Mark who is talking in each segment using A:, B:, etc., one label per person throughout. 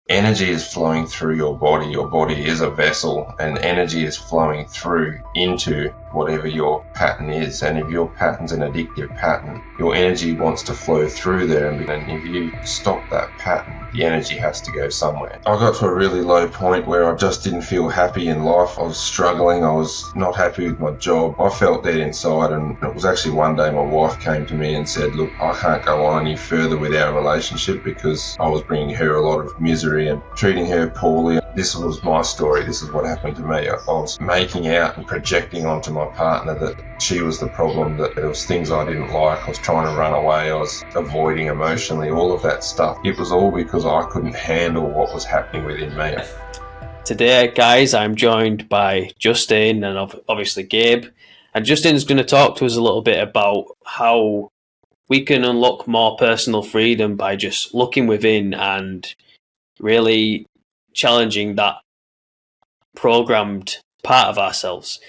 A: energy is flowing through your body. Your body is a vessel, and energy is flowing through into whatever your pattern is. And if your pattern's an addictive pattern, your energy wants to flow through there. And if you stop that pattern, the energy has to go somewhere. I got to a really low point where I just didn't feel happy in life. I was struggling. I was not happy with my job. I felt dead inside, and it was actually one day my wife came to me and said, look, I can't go on any further with our relationship because I was bringing her a lot of misery and treating her poorly. This was my story. This is what happened to me. I was making out and projecting onto my partner that she was the problem, that there was things I didn't like. I was trying to run away. I was avoiding emotionally, all of that stuff. It was all because I couldn't handle what was happening within me.
B: Today, guys, I'm joined by Justin and obviously Gabe. And Justin's going to talk to us a little bit about how we can unlock more personal freedom by just looking within and really challenging that programmed part of ourselves.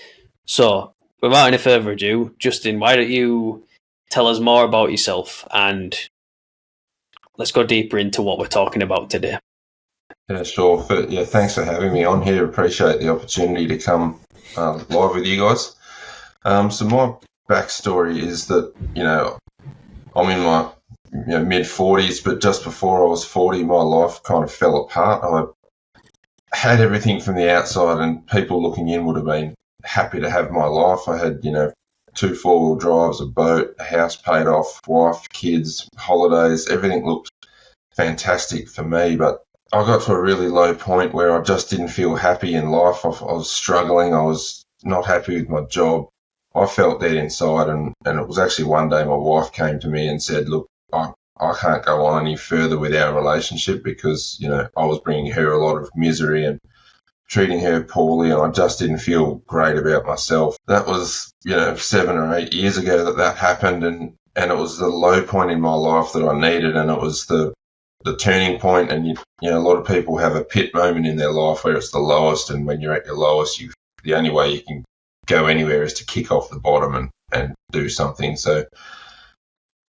B: So, without any further ado, Justin, why don't you tell us more about yourself and let's go deeper into what we're talking about today.
A: Yeah, sure. Thanks for having me on here. Appreciate the opportunity to come live with you guys. So my backstory is that, I'm in my mid-40s, but just before I was 40, my life kind of fell apart. I had everything from the outside, and people looking in would have been happy to have my life. I had, 2 4-wheel drives, a boat, a house paid off, wife, kids, holidays. Everything looked fantastic for me, but I got to a really low point where I just didn't feel happy in life. I was struggling. I was not happy with my job. I felt dead inside, and it was actually one day my wife came to me and said, look, I can't go on any further with our relationship because, I was bringing her a lot of misery and treating her poorly, and I just didn't feel great about myself. That was, 7 or 8 years ago that happened, and it was the low point in my life that I needed, and it was the turning point. And, a lot of people have a pit moment in their life where it's the lowest, and when you're at your lowest, the only way you can go anywhere is to kick off the bottom and do something. So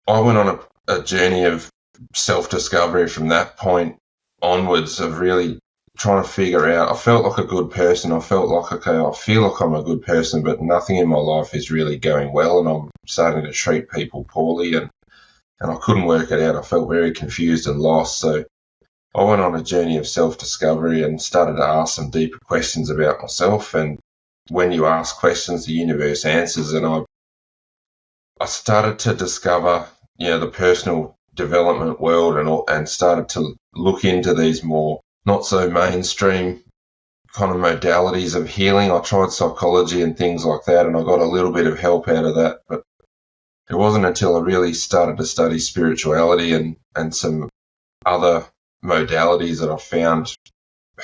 A: I went on a journey of self-discovery from that point onwards, of really trying to figure out. I felt like a good person. I felt like, okay, I feel like I'm a good person, but nothing in my life is really going well, and I'm starting to treat people poorly, and I couldn't work it out. I felt very confused and lost. So I went on a journey of self-discovery and started to ask some deeper questions about myself. And when you ask questions, the universe answers. And I started to discover, the personal development world, and started to look into these more not so mainstream kind of modalities of healing. I tried psychology and things like that, and I got a little bit of help out of that. But it wasn't until I really started to study spirituality and some other modalities that I found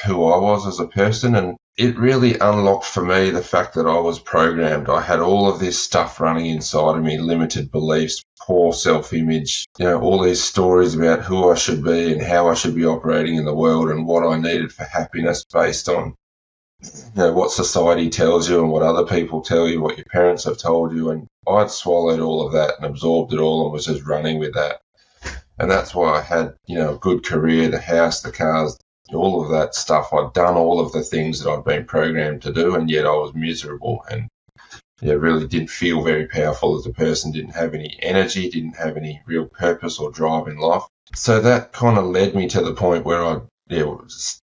A: who I was as a person. And it really unlocked for me the fact that I was programmed. I had all of this stuff running inside of me, limited beliefs, poor self-image, all these stories about who I should be and how I should be operating in the world and what I needed for happiness based on what society tells you and what other people tell you, what your parents have told you. And I'd swallowed all of that and absorbed it all and was just running with that. And that's why I had, a good career, the house, the cars, all of that stuff. I'd done all of the things that I'd been programmed to do, and yet I was miserable and really didn't feel very powerful as a person, didn't have any energy, didn't have any real purpose or drive in life. So that kind of led me to the point where I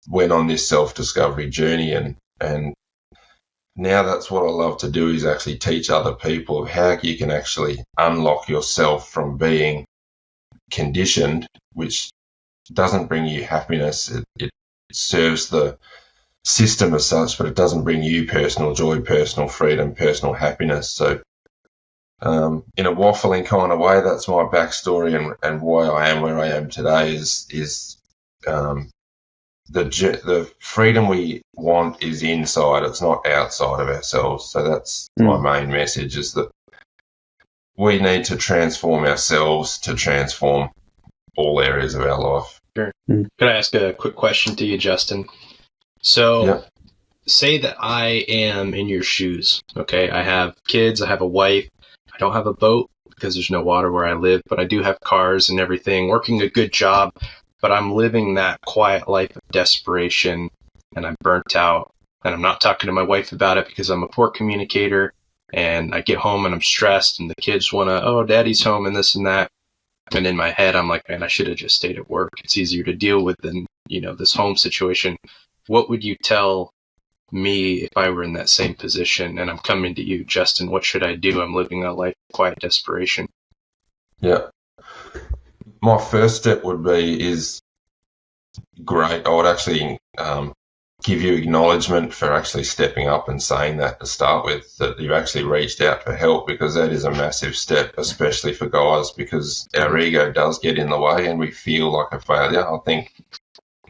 A: went on this self-discovery journey, and now that's what I love to do, is actually teach other people how you can actually unlock yourself from being conditioned, which doesn't bring you happiness. It serves the system as such, but it doesn't bring you personal joy, personal freedom, personal happiness. So in a waffling kind of way, that's my backstory and why I am where I am today is the freedom we want is inside. It's not outside of ourselves. So that's my main message, is that we need to transform ourselves to transform all areas of our life.
C: Sure. Could I ask a quick question to you, Justin? So say that I am in your shoes, okay? I have kids, I have a wife, I don't have a boat because there's no water where I live, but I do have cars and everything, working a good job, but I'm living that quiet life of desperation, and I'm burnt out, and I'm not talking to my wife about it because I'm a poor communicator, and I get home and I'm stressed, and the kids want to, oh, daddy's home and this and that. And in my head, I'm like, man, I should have just stayed at work. It's easier to deal with than, this home situation. What would you tell me if I were in that same position? And I'm coming to you, Justin, what should I do? I'm living a life of quiet desperation.
A: Yeah. My first step would be is great. I would actually give you acknowledgement for actually stepping up and saying that to start with, that you've actually reached out for help, because that is a massive step, especially for guys, because our ego does get in the way and we feel like a failure. I think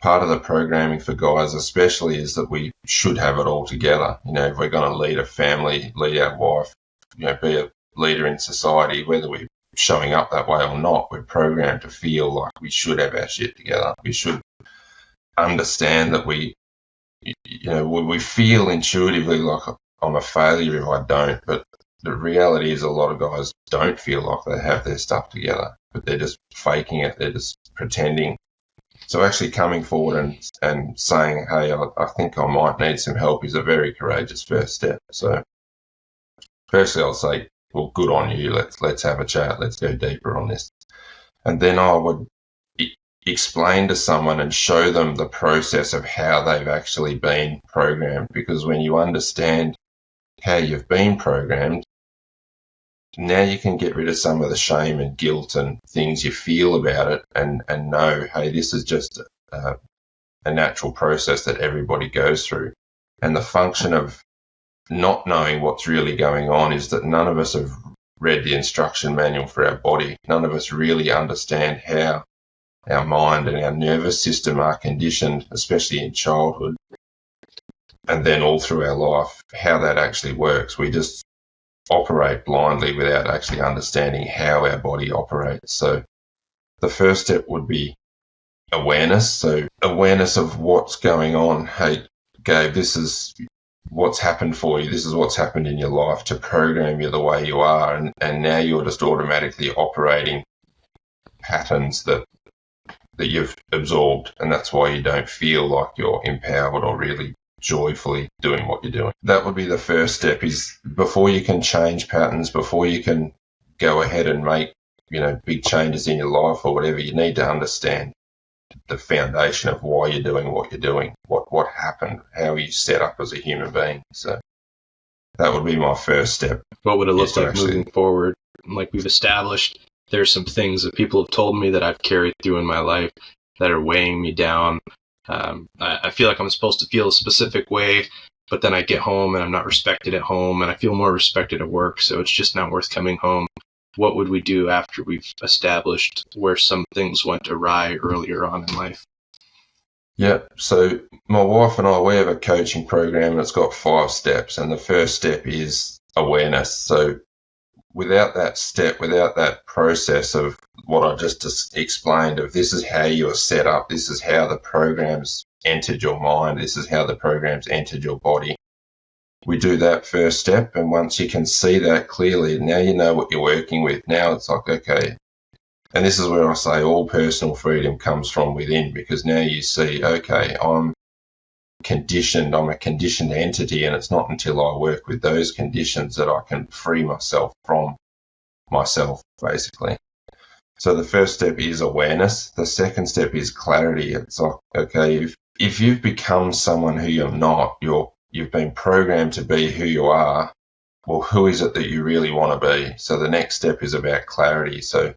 A: part of the programming for guys especially is that we should have it all together. If we're going to lead a family, lead our wife, be a leader in society, whether we're showing up that way or not, we're programmed to feel like we should have our shit together. We should understand that we feel intuitively like I'm a failure if I don't, but the reality is a lot of guys don't feel like they have their stuff together, but they're just faking it, they're just pretending. So actually coming forward and saying, hey, I think I might need some help is a very courageous first step. So firstly, I'll say, well, good on you. Let's have a chat. Let's go deeper on this. And then I would explain to someone and show them the process of how they've actually been programmed, because when you understand how you've been programmed, now you can get rid of some of the shame and guilt and things you feel about it and know, hey, this is just a natural process that everybody goes through. And the function of not knowing what's really going on is that none of us have read the instruction manual for our body. None of us really understand how our mind and our nervous system are conditioned, especially in childhood, and then all through our life, how that actually works. We just operate blindly without actually understanding how our body operates. So the first step would be awareness. So awareness of what's going on. Hey, Gabe, this is what's happened for you. This is what's happened in your life to program you the way you are. And now you're just automatically operating patterns that you've absorbed. And that's why you don't feel like you're empowered or really joyfully doing what you're doing. That would be the first step, is before you can change patterns, before you can go ahead and make, big changes in your life or whatever, you need to understand the foundation of why you're doing what you're doing, what happened, how you set up as a human being. So that would be my first step.
C: What would it look like moving forward? Like we've established, there's some things that people have told me that I've carried through in my life that are weighing me down. I feel like I'm supposed to feel a specific way, but then I get home and I'm not respected at home, and I feel more respected at work, so it's just not worth coming home. What would we do after we've established where some things went awry earlier on in life?
A: Yeah, so my wife and I, we have a coaching program and it's got 5 steps, and the first step is awareness. So without that step, without that process of what I just explained, of this is how you are set up, this is how the programs entered your mind, this is how the programs entered your body. We do that first step, and once you can see that clearly, now you know what you're working with. Now it's like, okay, and this is where I say all personal freedom comes from within, because now you see, okay, I'm a conditioned entity, and it's not until I work with those conditions that I can free myself from myself, basically. So the first step is awareness. The second step is clarity. It's like, okay, if you've become someone who you're not, you've been programmed to be who you are, well, who is it that you really want to be? So the next step is about clarity. So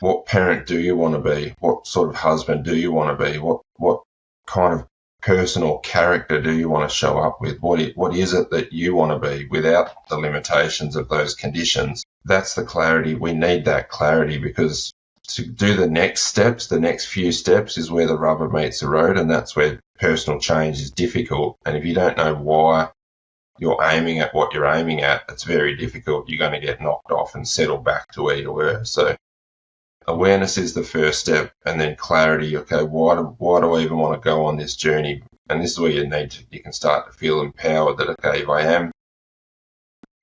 A: what parent do you want to be? What sort of husband do you want to be? What kind of person or character do you want to show up with? What is it that you want to be without the limitations of those conditions? That's the clarity. We need that clarity, because to do the next steps, the next few steps is where the rubber meets the road, and that's where personal change is difficult. And if you don't know why you're aiming at what you're aiming at, it's very difficult. You're going to get knocked off and settle back to where you were. So awareness is the first step, and then clarity. Okay, why do I even want to go on this journey? And this is where you can start to feel empowered that, okay, if I am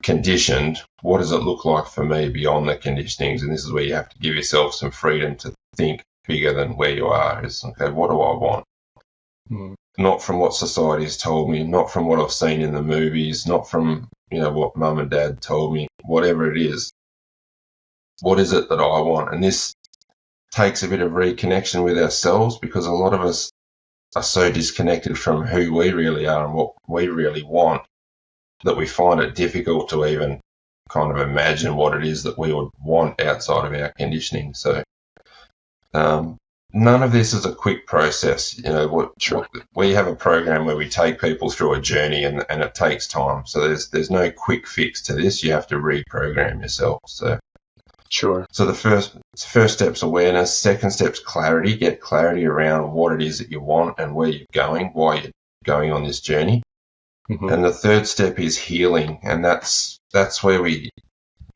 A: conditioned, what does it look like for me beyond the conditionings? And this is where you have to give yourself some freedom to think bigger than where you are. It's, okay, what do I want? Not from what society has told me, not from what I've seen in the movies, not from, what mum and dad told me, whatever it is. What is it that I want? And this takes a bit of reconnection with ourselves, because a lot of us are so disconnected from who we really are and what we really want that we find it difficult to even kind of imagine what it is that we would want outside of our conditioning. So none of this is a quick process. We have a program where we take people through a journey, and it takes time. So there's no quick fix to this. You have to reprogram yourself. So
C: sure.
A: So the first step's awareness. Second step's clarity. Get clarity around what it is that you want and where you're going, why you're going on this journey. Mm-hmm. And the third step is healing, and that's where we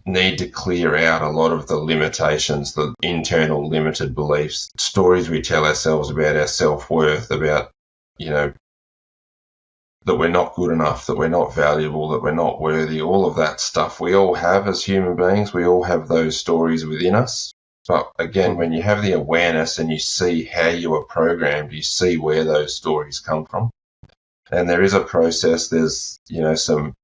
A: need to clear out a lot of the limitations, the internal limited beliefs, stories we tell ourselves about our self-worth, about, that we're not good enough, that we're not valuable, that we're not worthy, all of that stuff we all have as human beings. We all have those stories within us. But again, when you have the awareness and you see how you are programmed, you see where those stories come from. And there is a process. There's, some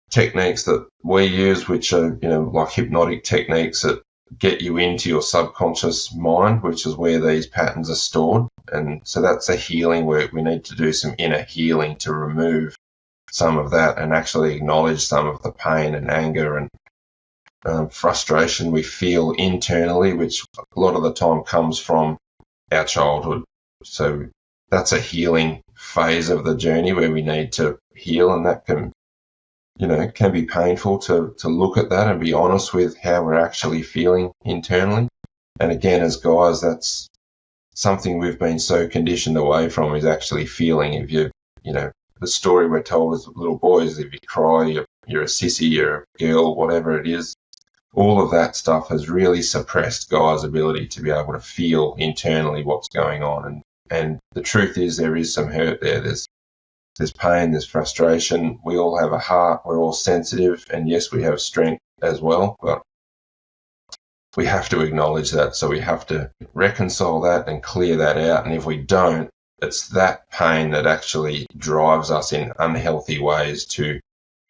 A: techniques that we use, which are, like hypnotic techniques that get you into your subconscious mind, which is where these patterns are stored. And so that's a healing work. We need to do some inner healing to remove some of that and actually acknowledge some of the pain and anger and frustration we feel internally, which a lot of the time comes from our childhood. So that's a healing phase of the journey where we need to heal, and that can be painful to look at that and be honest with how we're actually feeling internally. And again, as guys, that's something we've been so conditioned away from, is actually feeling. If the story we're told as little boys, if you cry, you're a sissy, you're a girl, whatever it is, all of that stuff has really suppressed guys' ability to be able to feel internally what's going on. And the truth is, there is some hurt there. There's pain, there's frustration. We all have a heart. We're all sensitive. And yes, we have strength as well, but we have to acknowledge that. So we have to reconcile that and clear that out. And if we don't, it's that pain that actually drives us in unhealthy ways to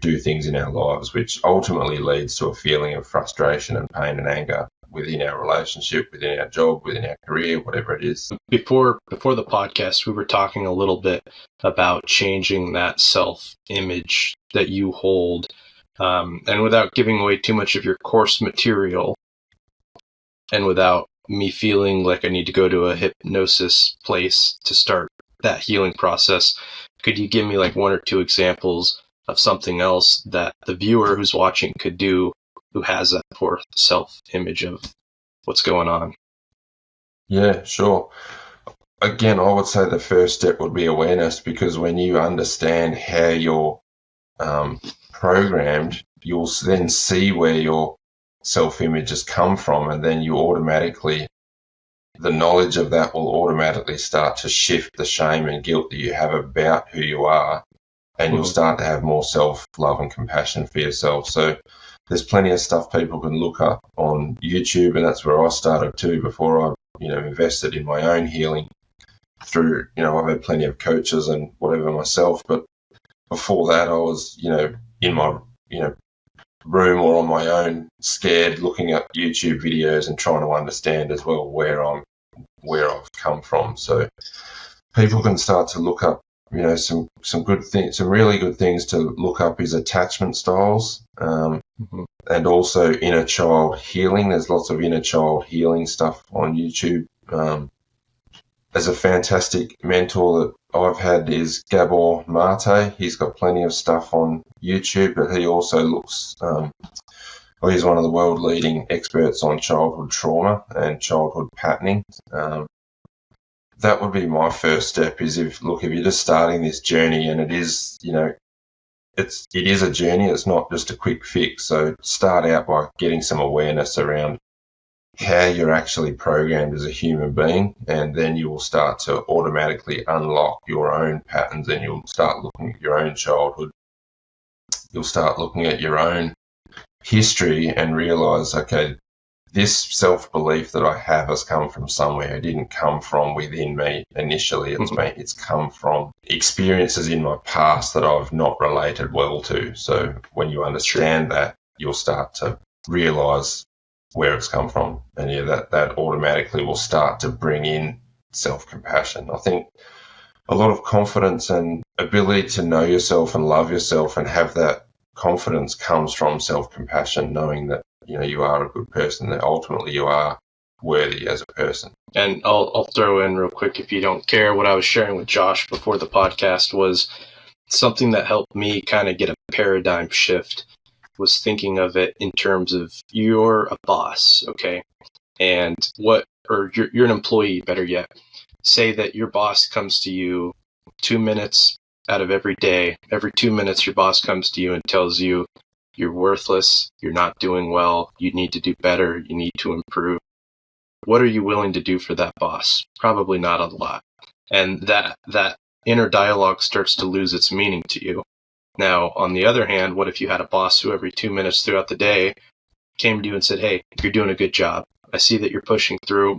A: do things in our lives, which ultimately leads to a feeling of frustration and pain and anger within our relationship, within our job, within our career, whatever it is.
C: Before the podcast, we were talking a little bit about changing that self-image that you hold. And without giving away too much of your course material, and without me feeling like I need to go to a hypnosis place to start that healing process, could you give me like one or two examples of something else that the viewer who's watching could do who has that poor self-image of what's going on?
A: Yeah, sure. Again, I would say the first step would be awareness, because when you understand how you're programmed, you'll then see where your self-image has come from, and then the knowledge of that will automatically start to shift the shame and guilt that you have about who you are, and you'll start to have more self-love and compassion for yourself. So there's plenty of stuff people can look up on YouTube, and that's where I started too before I, invested in my own healing through, I've had plenty of coaches and whatever myself, but before that I was, in my, room or on my own, scared, looking at YouTube videos and trying to understand as well where I've come from. So people can start to look up, some good things, some really good things to look up is attachment styles, and also inner child healing. There's lots of inner child healing stuff on YouTube. There's a fantastic mentor that I've had is Gabor Mate. He's got plenty of stuff on YouTube, but he also looks, he's one of the world leading experts on childhood trauma and childhood patterning. That would be my first step, is if you're just starting this journey, and it is, it is a journey. It's not just a quick fix. So start out by getting some awareness around how you're actually programmed as a human being, and then you will start to automatically unlock your own patterns, and you'll start looking at your own childhood. You'll start looking at your own history and realize, okay, this self-belief that I have has come from somewhere. It didn't come from within me initially. It's come from experiences in my past that I've not related well to. So when you understand that, you'll start to realise where it's come from. And that automatically will start to bring in self-compassion. I think a lot of confidence and ability to know yourself and love yourself and have that confidence comes from self-compassion, knowing that you are a good person, that ultimately you are worthy as a person.
C: And I'll throw in real quick, if you don't care, what I was sharing with Josh before the podcast was something that helped me kind of get a paradigm shift, was thinking of it in terms of you're a boss, okay? And you're an employee, better yet. Say that your boss comes to you 2 minutes out of every day. Every 2 minutes, your boss comes to you and tells you you're worthless, you're not doing well, you need to do better, you need to improve. What are you willing to do for that boss? Probably not a lot. And that inner dialogue starts to lose its meaning to you. Now, on the other hand, what if you had a boss who every 2 minutes throughout the day came to you and said, hey, you're doing a good job. I see that you're pushing through.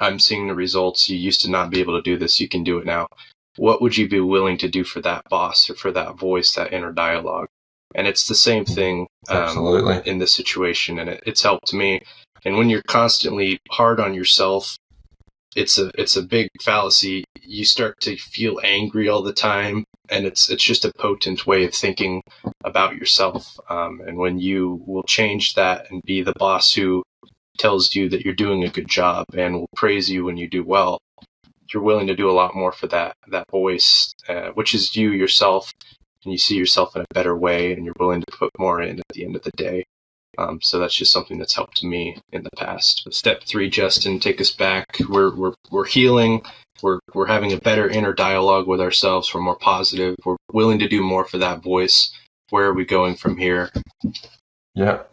C: I'm seeing the results. You used to not be able to do this. You can do it now. What would you be willing to do for that boss or for that voice, that inner dialogue? And it's the same thing in this situation, and it's helped me. And when you're constantly hard on yourself, it's a big fallacy. You start to feel angry all the time, and it's just a potent way of thinking about yourself. And when you will change that and be the boss who tells you that you're doing a good job and will praise you when you do well, you're willing to do a lot more for that voice, which is you yourself, and you see yourself in a better way, and you're willing to put more in at the end of the day. So that's just something that's helped me in the past. But step 3, Justin, take us back. We're healing. We're having a better inner dialogue with ourselves. We're more positive. We're willing to do more for that voice. Where are we going from here?
A: Yeah.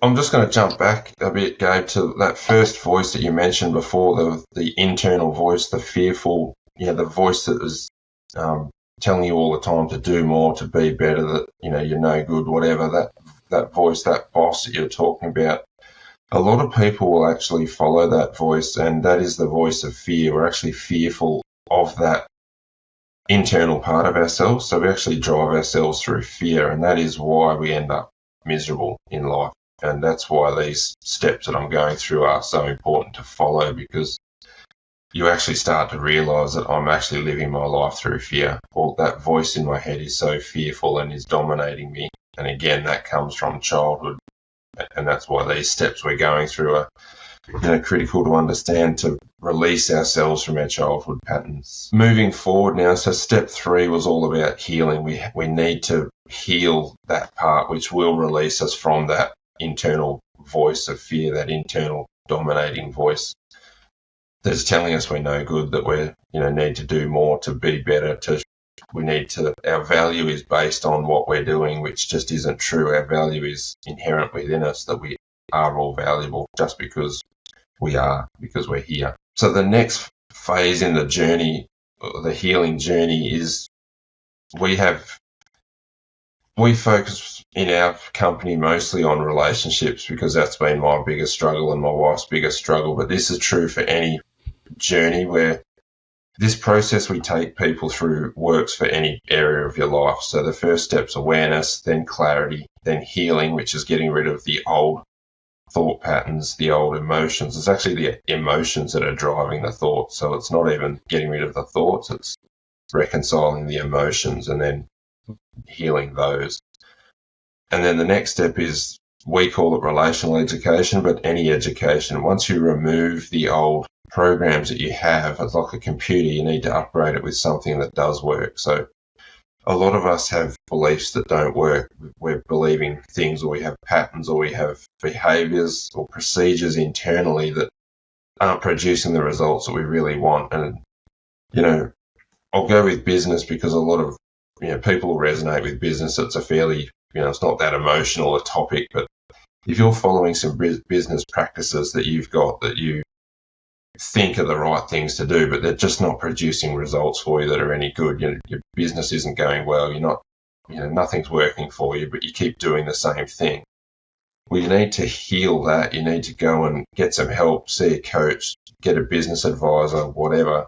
A: I'm just going to jump back a bit, Gabe, to that first voice that you mentioned before, the internal voice, the fearful, the voice that was telling you all the time to do more, to be better, that, you're no good, whatever, that voice, that boss that you're talking about. A lot of people will actually follow that voice, and that is the voice of fear. We're actually fearful of that internal part of ourselves, so we actually drive ourselves through fear, and that is why we end up miserable in life. And that's why these steps that I'm going through are so important to follow, because you actually start to realise that I'm actually living my life through fear. Well, that voice in my head is so fearful and is dominating me. And again, that comes from childhood. And that's why these steps we're going through are critical to understand, to release ourselves from our childhood patterns. Moving forward now, so step 3 was all about healing. We need to heal that part which will release us from that internal voice of fear, that internal dominating voice that's telling us we're no good, that we need to do more, to be better, our value is based on what we're doing, which just isn't true. Our value is inherent within us, that we are all valuable just because we're here. So the next phase in the journey, the healing journey, is we focus in our company mostly on relationships, because that's been my biggest struggle and my wife's biggest struggle. But this is true for any journey where this process we take people through works for any area of your life. So the first step's awareness, then clarity, then healing, which is getting rid of the old thought patterns, the old emotions. It's actually the emotions that are driving the thoughts. So it's not even getting rid of the thoughts, it's reconciling the emotions and then healing those. And then the next step is, we call it relational education, but any education. Once you remove the old programs that you have, it's like a computer, you need to upgrade it with something that does work. So a lot of us have beliefs that don't work. We're believing things, or we have patterns, or we have behaviours or procedures internally that aren't producing the results that we really want. And, I'll go with business, because a lot of people will resonate with business. It's a fairly, it's not that emotional a topic, but if you're following some business practices that you've got that you think are the right things to do, but they're just not producing results for you that are any good, your business isn't going well, you're not, nothing's working for you, but you keep doing the same thing, Well, you need to heal that. You need to go and get some help, see a coach, get a business advisor, whatever.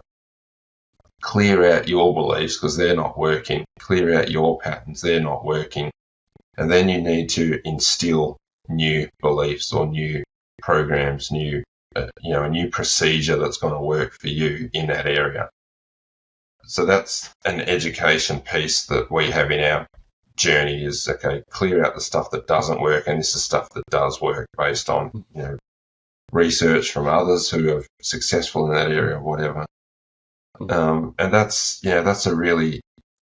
A: Clear out your beliefs because they're not working. Clear out your patterns, they're not working. And then you need to instill new beliefs or new programs, a new procedure that's going to work for you in that area. So that's an education piece that we have in our journey is, okay, clear out the stuff that doesn't work, and this is stuff that does work based on, research from others who are successful in that area or whatever. And that's a really,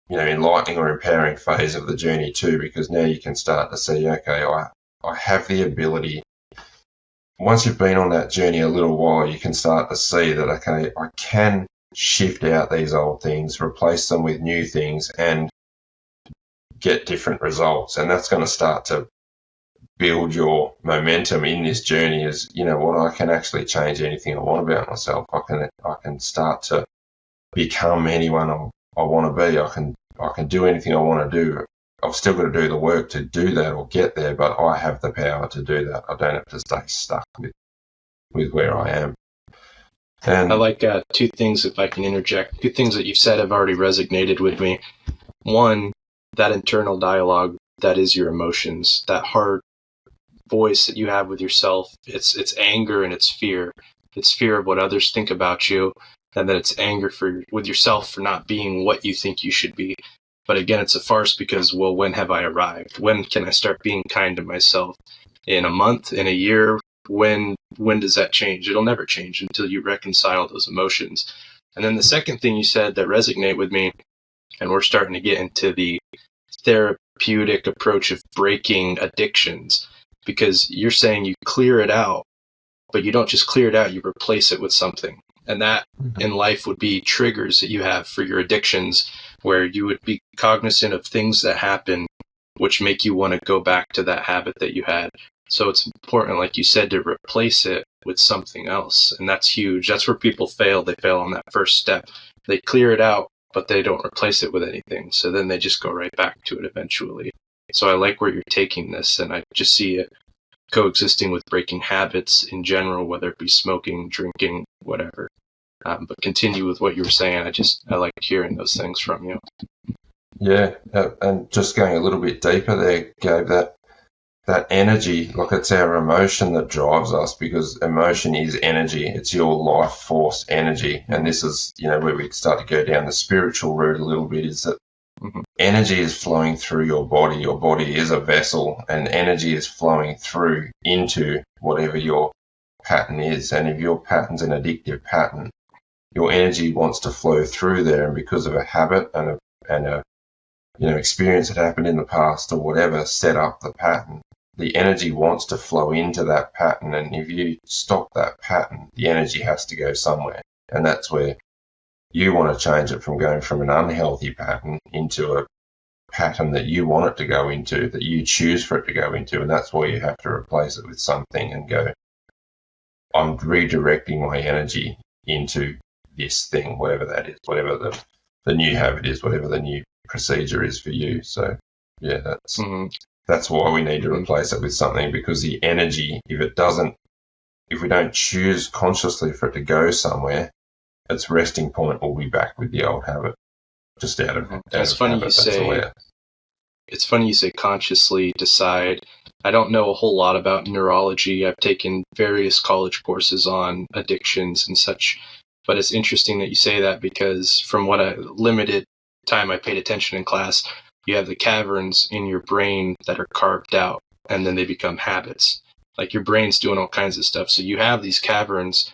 A: enlightening or empowering phase of the journey too, because now you can start to see, okay, I have the ability. Once you've been on that journey a little while, you can start to see that, okay, I can shift out these old things, replace them with new things, and get different results. And that's going to start to build your momentum in this journey is, I can actually change anything I want about myself. I can start to become anyone I want to be. I can do anything I want to do. I've still got to do the work to do that or get there, but I have the power to do that. I don't have to stay stuck with where I am. And
C: I like two things, if I can interject. Two things that you've said have already resonated with me. One, that internal dialogue, that is your emotions, that hard voice that you have with yourself. It's anger and it's fear. It's fear of what others think about you, and then it's anger with yourself for not being what you think you should be. But again, it's a farce because, well, when have I arrived? When can I start being kind to myself? In a month, in a year? When does that change? It'll never change until you reconcile those emotions. And then the second thing you said that resonate with me, and we're starting to get into the therapeutic approach of breaking addictions, because you're saying you clear it out, but you don't just clear it out, you replace it with something. And that in life would be triggers that you have for your addictions, where you would be cognizant of things that happen which make you want to go back to that habit that you had. So it's important, like you said, to replace it with something else. And that's huge. That's where people fail. They fail on that first step. They clear it out, but they don't replace it with anything. So then they just go right back to it eventually. So I like where you're taking this, and I just see it coexisting with breaking habits in general, whether it be smoking, drinking, whatever. But continue with what you were saying. I like hearing those things from you.
A: Yeah, and just going a little bit deeper there, Gabe, that energy, like it's our emotion that drives us, because emotion is energy. It's your life force energy. And this is, where we start to go down the spiritual route a little bit, is that energy is flowing through your body. Your body is a vessel, and energy is flowing through into whatever your pattern is. And if your pattern's an addictive pattern, your energy wants to flow through there, and because of a habit and a experience that happened in the past or whatever set up the pattern, the energy wants to flow into that pattern. And if you stop that pattern, the energy has to go somewhere. And that's where you want to change it from going from an unhealthy pattern into a pattern that you want it to go into, that you choose for it to go into. And that's why you have to replace it with something and go, I'm redirecting my energy into this thing, whatever that is, whatever the new habit is, whatever the new procedure is for you. So yeah, that's why we need to replace it with something, because the energy, if we don't choose consciously for it to go somewhere, its resting point will be back with the old habit, just out of
C: It's funny you say consciously decide. I don't know a whole lot about neurology. I've taken various college courses on addictions and such, but it's interesting that you say that, because from what a limited time I paid attention in class, you have the caverns in your brain that are carved out, and then they become habits. Like your brain's doing all kinds of stuff. So you have these caverns,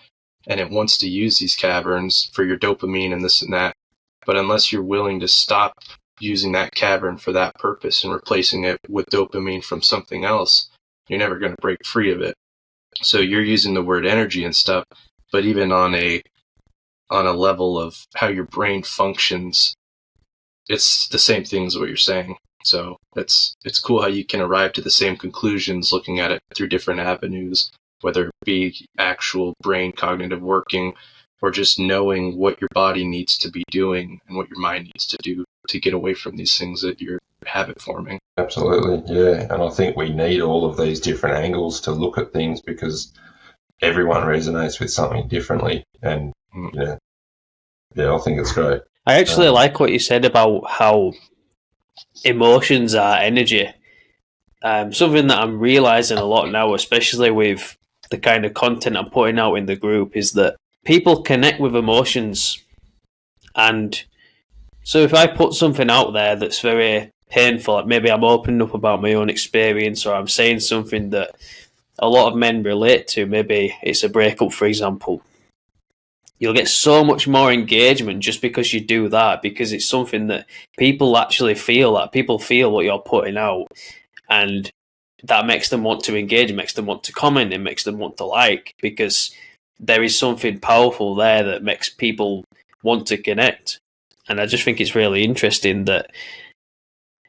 C: and it wants to use these caverns for your dopamine and this and that. But unless you're willing to stop using that cavern for that purpose and replacing it with dopamine from something else, you're never going to break free of it. So you're using the word energy and stuff, but even on a level of how your brain functions, it's the same thing as what you're saying. So it's cool how you can arrive to the same conclusions looking at it through different avenues, whether it be actual brain cognitive working or just knowing what your body needs to be doing and what your mind needs to do to get away from these things that you're habit forming.
A: Absolutely, yeah. And I think we need all of these different angles to look at things because everyone resonates with something differently. And, yeah, I think it's great.
B: I actually like what you said about how emotions are energy. Something that I'm realizing a lot now, especially with the kind of content I'm putting out in the group, is that people connect with emotions. And so if I put something out there that's very painful, like maybe I'm opening up about my own experience, or I'm saying something that a lot of men relate to, maybe it's a breakup, for example, you'll get so much more engagement just because you do that, because it's something that people actually feel, that people feel what you're putting out, and that makes them want to engage, it makes them want to comment, it makes them want to like, because there is something powerful there that makes people want to connect. And I just think it's really interesting that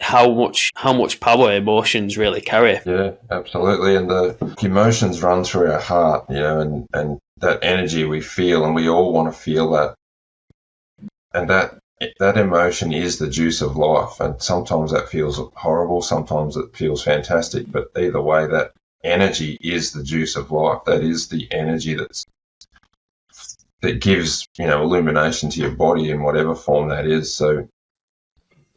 B: how much power emotions really carry.
A: Yeah, absolutely. And the emotions run through our heart, and that energy we feel, and we all want to feel that. And that emotion is the juice of life. And sometimes that feels horrible, sometimes it feels fantastic. But either way, that energy is the juice of life. That is the energy that gives, illumination to your body in whatever form that is. So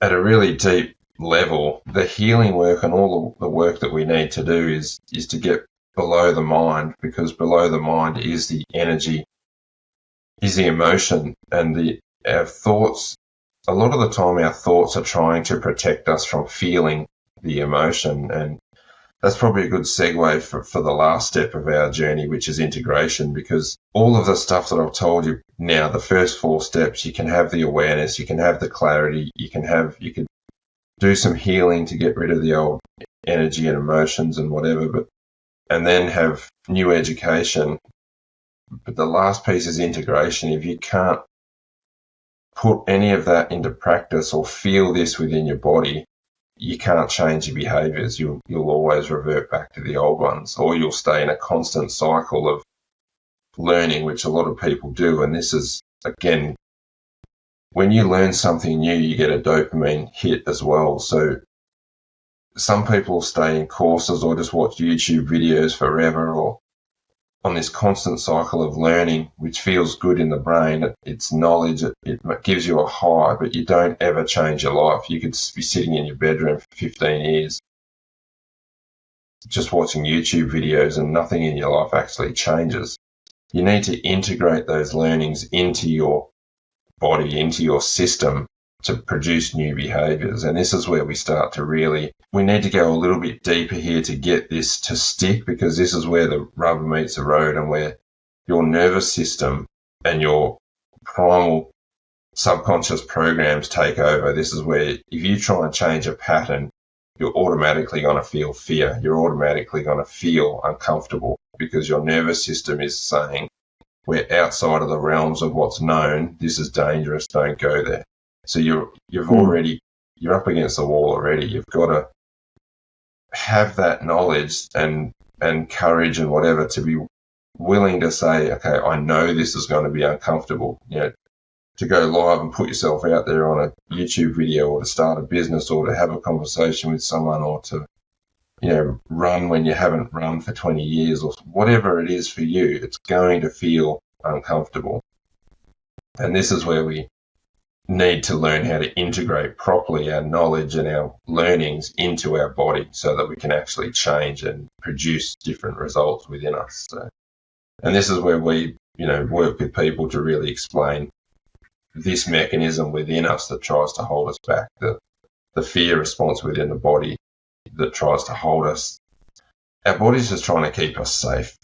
A: at a really deep level, the healing work and all the work that we need to do is to get below the mind, because below the mind is the energy, is the emotion, and our thoughts. A lot of the time our thoughts are trying to protect us from feeling the emotion, and that's probably a good segue for the last step of our journey, which is integration, because all of the stuff that I've told you now, the first 4 steps, you can have the awareness, you can have the clarity, you can do some healing to get rid of the old energy and emotions and whatever, and then have new education. But the last piece is integration. If you can't put any of that into practice or feel this within your body, you can't change your behaviors. You'll always revert back to the old ones, or you'll stay in a constant cycle of learning, which a lot of people do. And this is, again, when you learn something new, you get a dopamine hit as well. So some people stay in courses or just watch YouTube videos forever, or on this constant cycle of learning, which feels good in the brain. It's knowledge, it gives you a high, but you don't ever change your life. You could be sitting in your bedroom for 15 years just watching YouTube videos and nothing in your life actually changes. You need to integrate those learnings into your body, into your system, to produce new behaviors. And this is where we start to we need to go a little bit deeper here to get this to stick, because this is where the rubber meets the road, and where your nervous system and your primal subconscious programs take over. This is where if you try and change a pattern, you're automatically going to feel fear. You're automatically going to feel uncomfortable, because your nervous system is saying, we're outside of the realms of what's known. This is dangerous. Don't go there. So you're up against the wall already. You've got to have that knowledge and courage and whatever to be willing to say, okay, I know this is going to be uncomfortable. To go live and put yourself out there on a YouTube video, or to start a business, or to have a conversation with someone, or to run when you haven't run for 20 years, or whatever it is for you, it's going to feel uncomfortable. And this is where we need to learn how to integrate properly our knowledge and our learnings into our body, so that we can actually change and produce different results within us. And this is where we, work with people to really explain this mechanism within us that tries to hold us back, the fear response within the body that tries to hold us. Our body's just trying to keep us safe,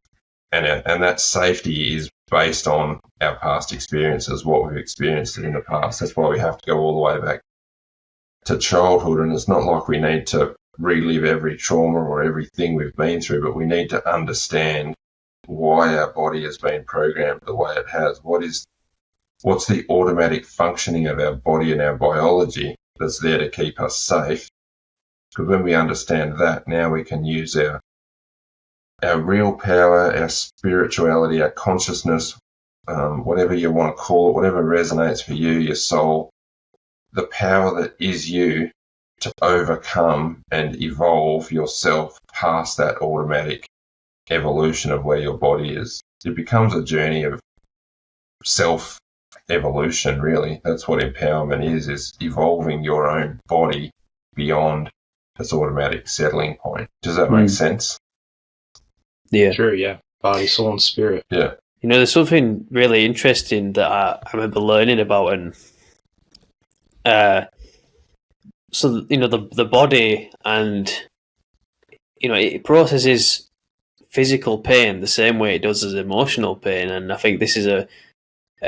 A: and that safety is based on our past experiences, what we've experienced in the past. That's why we have to go all the way back to childhood, and it's not like we need to relive every trauma or everything we've been through, but we need to understand why our body has been programmed the way it has. What's the automatic functioning of our body and our biology that's there to keep us safe? Because when we understand that, now we can use our real power, our spirituality, our consciousness, whatever you want to call it, whatever resonates for you, your soul, the power that is you, to overcome and evolve yourself past that automatic evolution of where your body is. It becomes a journey of self-evolution, really. That's what empowerment is evolving your own body beyond its automatic settling point. Does that make sense?
B: Yeah.
C: Sure, yeah. Body, soul, and spirit.
A: Yeah.
B: You know, there's something really interesting that I remember learning about, and so, you know, the body, and, you know, it processes physical pain the same way it does as emotional pain, and I think this is a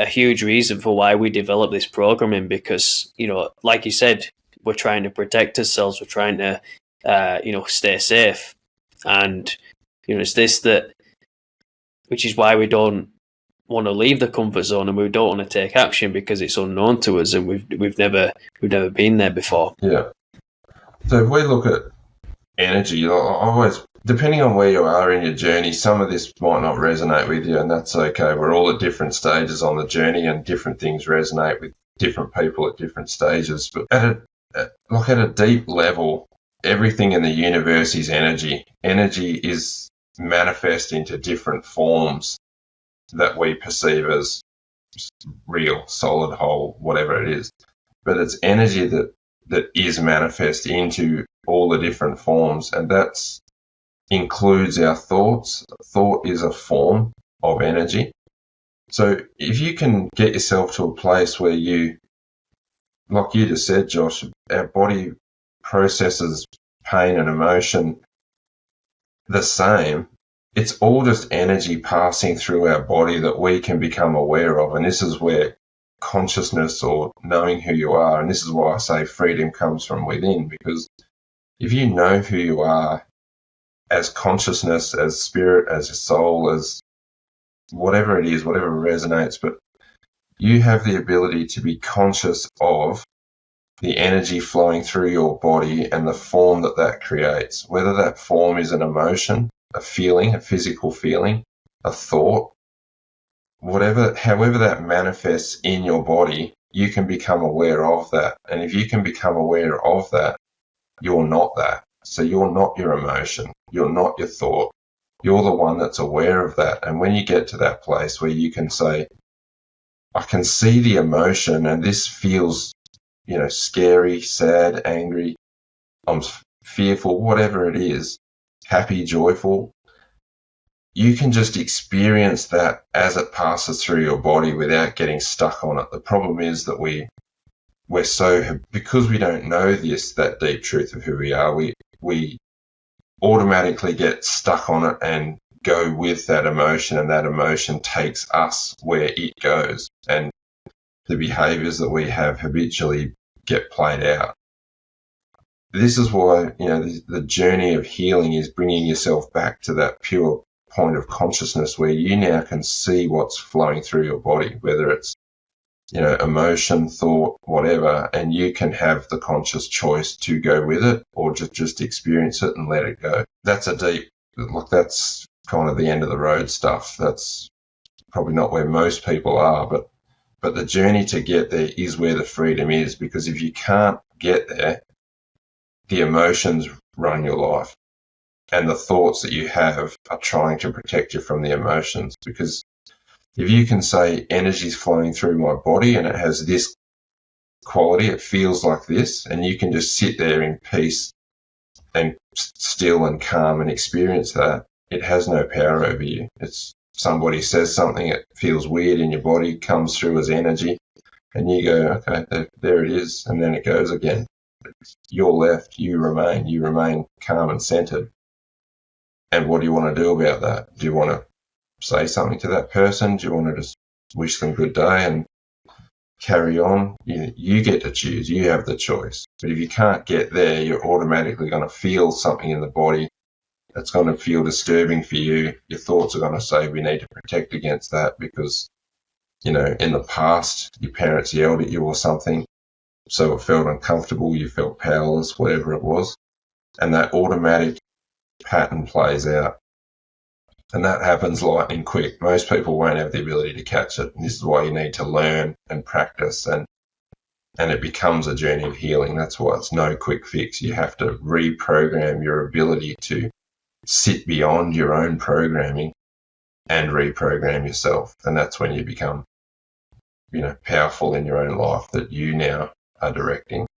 B: huge reason for why we develop this programming, because, you know, like you said, we're trying to protect ourselves, we're trying to, you know, stay safe, and, you know, it's this that, which is why we don't want to leave the comfort zone and we don't want to take action, because it's unknown to us and we've never been there before.
A: Yeah. So if we look at energy, always, depending on where you are in your journey, some of this might not resonate with you, and that's okay. We're all at different stages on the journey, and different things resonate with different people at different stages. But at a deep level, everything in the universe is energy. Energy is manifest into different forms that we perceive as real, solid, whole, whatever it is. But it's energy that is manifest into all the different forms, and that includes our thoughts. Thought is a form of energy. So if you can get yourself to a place where you, like you just said, Josh, our body processes pain and emotion the same, it's all just energy passing through our body that we can become aware of. And this is where consciousness, or knowing who you are, and this is why I say freedom comes from within, because if you know who you are as consciousness, as spirit, as a soul, as whatever it is, whatever resonates, but you have the ability to be conscious of the energy flowing through your body and the form that creates, whether that form is an emotion, a feeling, a physical feeling, a thought, however that manifests in your body, you can become aware of that. And if you can become aware of that, you're not that. So you're not your emotion. You're not your thought. You're the one that's aware of that. And when you get to that place where you can say, I can see the emotion and this feels, you know, scary, sad, angry, I'm fearful, whatever it is, happy, joyful, you can just experience that as it passes through your body without getting stuck on it. The problem is that we're so, because we don't know that deep truth of who we are, we automatically get stuck on it and go with that emotion, and that emotion takes us where it goes, and the behaviors that we have habitually get played out. This is why, you know, the journey of healing is bringing yourself back to that pure point of consciousness where you now can see what's flowing through your body, whether it's, you know, emotion, thought, whatever, and you can have the conscious choice to go with it or just experience it and let it go. That's that's kind of the end of the road stuff. That's probably not where most people are, but the journey to get there is where the freedom is, because if you can't get there, the emotions run your life, and the thoughts that you have are trying to protect you from the emotions. Because if you can say energy's flowing through my body and it has this quality, it feels like this, and you can just sit there in peace and still and calm and experience that, it has no power over you. It's somebody says something, it feels weird in your body, comes through as energy, and you go, okay, there it is, and then it goes again. You're left, you remain calm and centered. And what do you want to do about that? Do you want to say something to that person? Do you want to just wish them good day and carry on? You get to choose. You have the choice. But if you can't get there, you're automatically going to feel something in the body that's going to feel disturbing for you. Your thoughts are going to say, we need to protect against that because, you know, in the past, your parents yelled at you or something, so it felt uncomfortable, you felt powerless, whatever it was. And that automatic pattern plays out. And that happens lightning quick. Most people won't have the ability to catch it. And this is why you need to learn and practice and and it becomes a journey of healing. That's why it's no quick fix. You have to reprogram your ability to sit beyond your own programming and reprogram yourself. And that's when you become, powerful in your own life, that you now are directing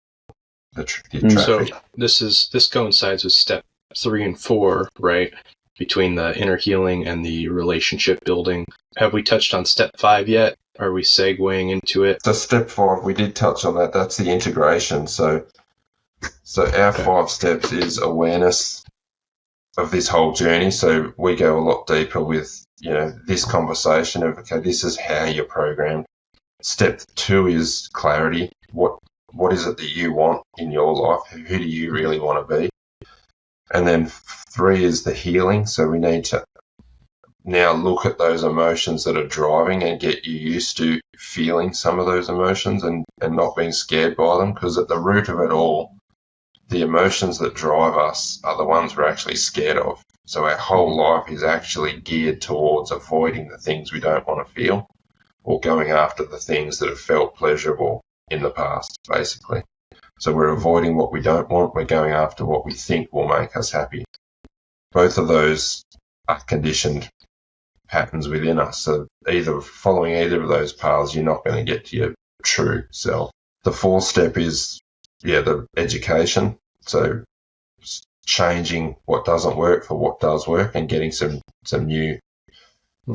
A: the traffic.
C: So this coincides with step 3 and 4, right? Between the inner healing and the relationship building. Have we touched on step 5 yet? Are we segueing into it?
A: So step 5, we did touch on that. That's the integration. So our 5 steps is awareness of this whole journey. So we go a lot deeper with, this conversation of, okay, this is how you're programmed. Step 2 is clarity. What is it that you want in your life? Who do you really want to be? And then 3 is the healing. So we need to now look at those emotions that are driving and get you used to feeling some of those emotions and not being scared by them, because at the root of it all, the emotions that drive us are the ones we're actually scared of. So our whole life is actually geared towards avoiding the things we don't want to feel, or going after the things that have felt pleasurable in the past, basically. So we're avoiding what we don't want, we're going after what we think will make us happy. Both of those are conditioned patterns within us. So following either of those paths, you're not going to get to your true self. The 4th step is, the education. So changing what doesn't work for what does work, and getting some new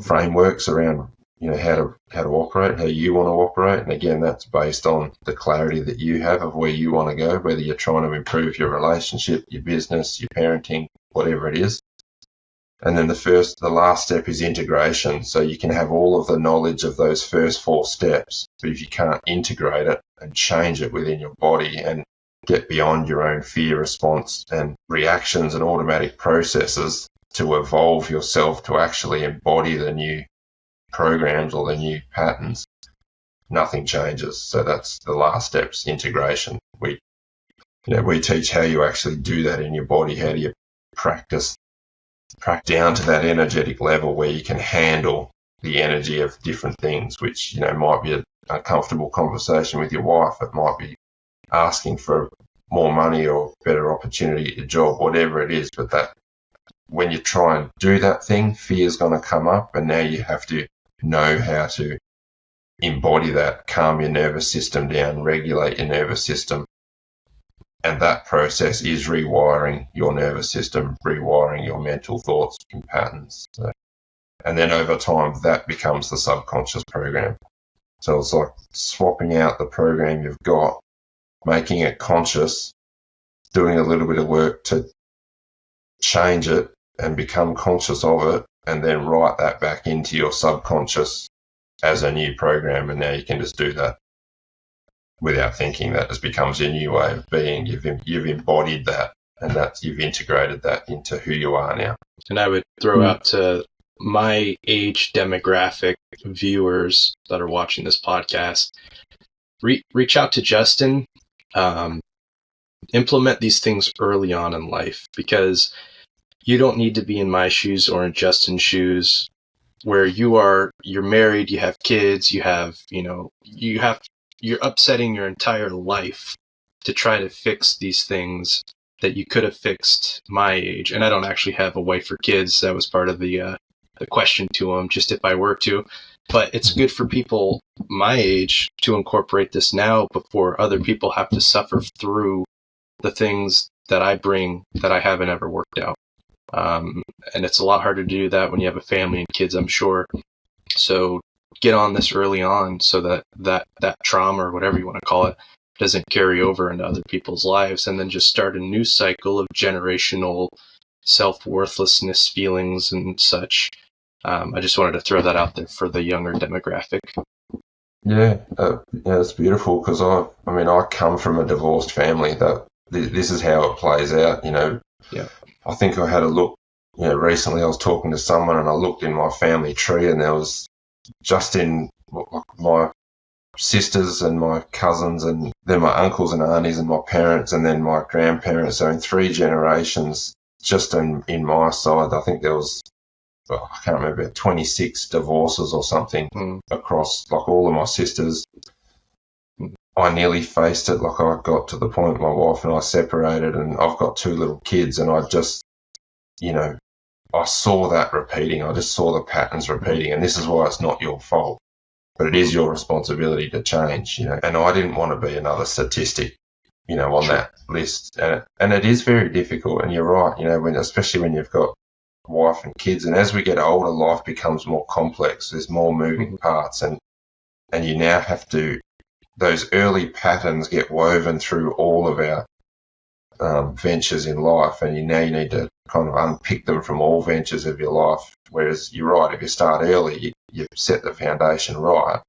A: frameworks around, how to operate, how you want to operate. And again, that's based on the clarity that you have of where you want to go, whether you're trying to improve your relationship, your business, your parenting, whatever it is. And then the last step is integration. So you can have all of the knowledge of those first 4 steps, but if you can't integrate it and change it within your body and get beyond your own fear response and reactions and automatic processes to evolve yourself to actually embody the new programs or the new patterns, nothing changes. So that's the last step's integration. We teach how you actually do that in your body. How do you practice down to that energetic level where you can handle the energy of different things, which, might be an uncomfortable conversation with your wife. It might be asking for more money or better opportunity at your job, whatever it is. But that when you try and do that thing, fear's going to come up, and now you have to know how to embody that, calm your nervous system down, regulate your nervous system. And that process is rewiring your nervous system, rewiring your mental thoughts and patterns. And then over time, that becomes the subconscious program. So it's like swapping out the program you've got, making it conscious, doing a little bit of work to change it and become conscious of it, and then write that back into your subconscious as a new program. And now you can just do that without thinking. That just becomes your new way of being. You've embodied that, and you've integrated that into who you are now.
C: And I would throw out to my age demographic viewers that are watching this podcast, reach out to Justin, implement these things early on in life, because you don't need to be in my shoes or in Justin's shoes, where you're married, you have kids, you're upsetting your entire life to try to fix these things that you could have fixed my age. And I don't actually have a wife or kids. That was part of the question to him, just if I were to. But it's good for people my age to incorporate this now before other people have to suffer through the things that I bring that I haven't ever worked out. And it's a lot harder to do that when you have a family and kids, I'm sure. So get on this early on so that trauma, or whatever you want to call it, doesn't carry over into other people's lives, and then just start a new cycle of generational self-worthlessness feelings and such. I just wanted to throw that out there for the younger demographic.
A: Yeah, it's beautiful, because I come from a divorced family. That this is how it plays out,
C: Yeah.
A: I think I had a look, recently I was talking to someone and I looked in my family tree, and there was just in my sisters and my cousins, and then my uncles and aunties and my parents, and then my grandparents. So in 3 generations, just in my side, I think there was, I can't remember, 26 divorces or something across all of my sisters. I nearly faced it. Like, I got to the point my wife and I separated, and I've got 2 little kids, and I just, I saw that repeating. I just saw the patterns repeating, and this is why it's not your fault, but it is your responsibility to change, and I didn't want to be another statistic, on that list. And it is very difficult, and you're right, especially when you've got wife and kids, and as we get older, life becomes more complex. There's more moving parts, and you now have to, those early patterns get woven through all of our ventures in life, and you need to kind of unpick them from all ventures of your life. Whereas you're right, if you start early, you set the foundation right.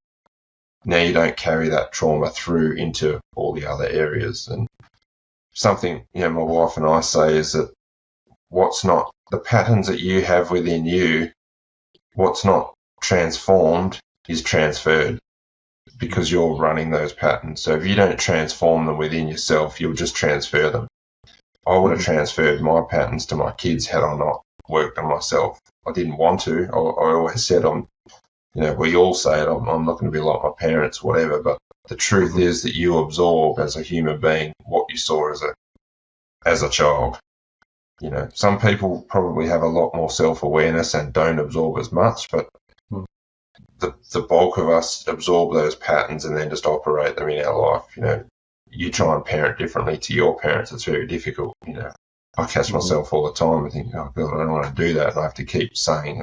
A: Now you don't carry that trauma through into all the other areas. And something, my wife and I say is that what's not, the patterns that you have within you, what's not transformed is transferred, because you're running those patterns. So if you don't transform them within yourself, you'll just transfer them. I would have transferred my patterns to my kids had I not worked on myself. I didn't want to. I always said, we all say it, I'm not going to be like my parents, whatever, but the truth is that you absorb as a human being what you saw as a child. Some people probably have a lot more self-awareness and don't absorb as much, but the bulk of us absorb those patterns and then just operate them in our life. You try and parent differently to your parents, it's very difficult. I catch myself all the time and think, oh God, I don't want to do that. And I have to keep saying,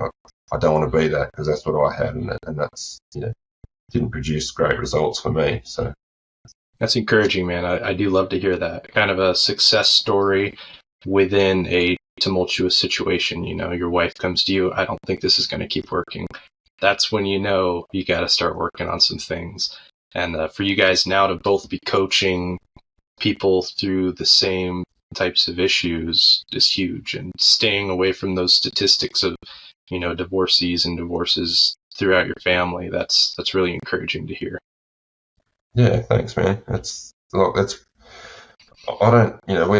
A: I don't want to be that, because that's what I had, and that's, didn't produce great results for me. So
C: that's encouraging, man. I do love to hear that. Kind of a success story within a tumultuous situation. Your wife comes to you, I don't think this is going to keep working. That's when you got to start working on some things. And for you guys now to both be coaching people through the same types of issues is huge, and staying away from those statistics of, divorcees and divorces throughout your family. That's really encouraging to hear.
A: Yeah, thanks, man. We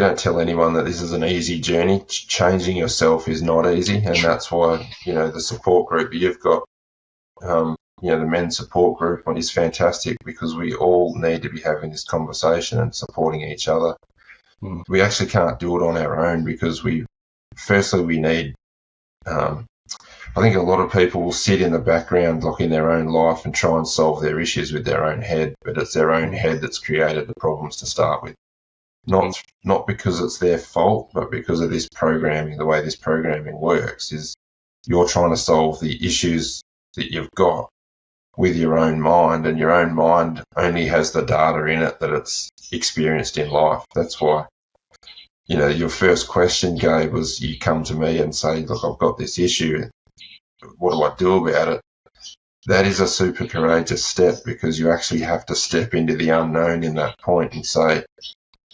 A: don't tell anyone that this is an easy journey. Changing yourself is not easy, and that's why, the support group you've got, the men's support group is fantastic, because we all need to be having this conversation and supporting each other. We actually can't do it on our own, because we need, I think a lot of people will sit in the background, like in their own life, and try and solve their issues with their own head, but it's their own head that's created the problems to start with. Not because it's their fault, but because of this programming. The way this programming works is you're trying to solve the issues that you've got with your own mind, and your own mind only has the data in it that it's experienced in life. That's why, your first question, Gabe, was you come to me and say, look, I've got this issue. What do I do about it? That is a super courageous step, because you actually have to step into the unknown in that point and say,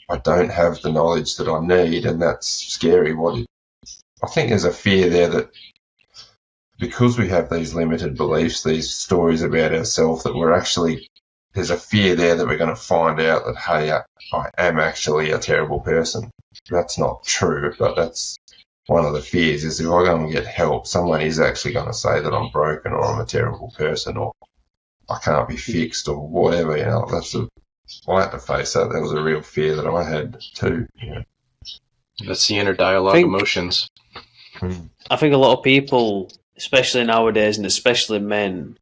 A: I don't have the knowledge that I need, and that's scary. I think there's a fear there that because we have these limited beliefs, these stories about ourselves, that there's a fear there that we're going to find out that, hey, I am actually a terrible person. That's not true, but that's one of the fears, is if I go and get help, someone is actually going to say that I'm broken, or I'm a terrible person, or I can't be fixed, or whatever. I had to face that. That was a real fear that I had too.
C: That's the inner dialogue emotions.
B: I think a lot of people, especially nowadays, and especially men,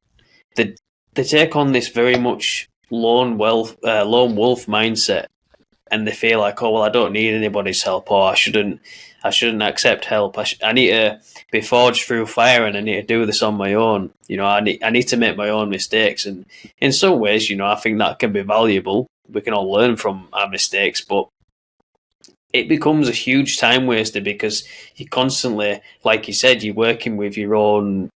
B: they take on this very much lone wolf mindset, and they feel like, oh well, I don't need anybody's help, or I shouldn't accept help. I need to be forged through fire, and I need to do this on my own. I need to make my own mistakes, and in some ways, I think that can be valuable. We can all learn from our mistakes, but it becomes a huge time waster, because you constantly, like you said, you're working with your own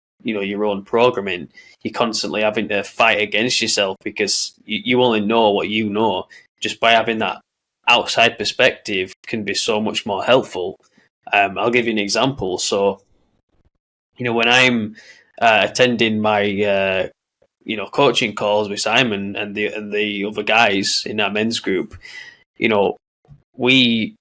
B: programming. You're constantly having to fight against yourself, because you only know what you know. Just by having that outside perspective can be so much more helpful. I'll give you an example. So, when I'm attending my coaching calls with Simon and the other guys in our men's group, we're